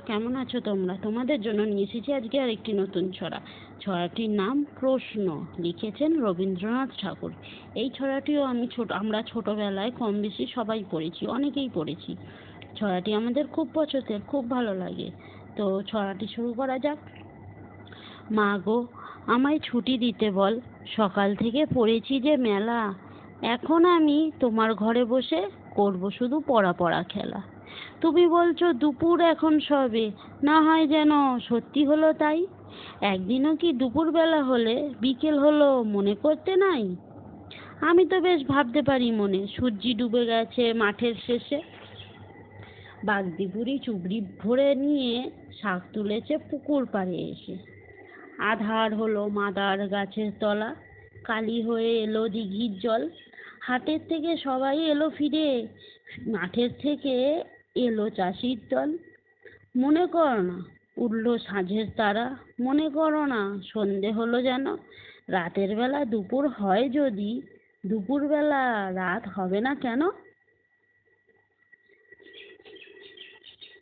কেমন আছো তোমরা? তোমাদের জন্য নিয়ে এসেছি আজকে আরেকটি নতুন ছড়া। ছড়াটির নাম প্রশ্ন। লিখেছেন রবীন্দ্রনাথ ঠাকুর। এই ছড়াটিও আমরা ছোটবেলায় কম বেশি সবাই পড়েছি, অনেকেই পড়েছি। ছড়াটি আমাদের খুব পছন্দের, খুব ভালো লাগে। তো ছড়াটি শুরু করা যাক। মা গো, আমায় ছুটি দিতে বল, সকাল থেকে পড়েছি যে মেলা। এখন আমি তোমার ঘরে বসে করব শুধু পড়া পড়া খেলা। তুমি বলছো দুপুর এখন সবে, না হয় যেন সত্যি হলো তাই। একদিনও কি দুপুর বেলা হলে বিকেল হলো মনে করতে নাই? আমি তো বেশ ভাবতে পারি মনে, সূর্যি ডুবে গেছে মাঠের শেষে। বাগদি বুড়ি চুবড়ি ভরে নিয়ে শাক তুলেছে পুকুর পাড়ে এসে। আধার হলো মাদার গাছের তলা, কালি হয়ে এলো দিঘির জল। হাটের থেকে সবাই এলো ফিরে, মাঠের থেকে এলো চাষির দল। মনে করো না উঠল সাঁঝের তারা, মনে করো না সন্ধে হলো যেন। রাতের বেলা দুপুর হয় যদি, দুপুর বেলা রাত হবে না কেন?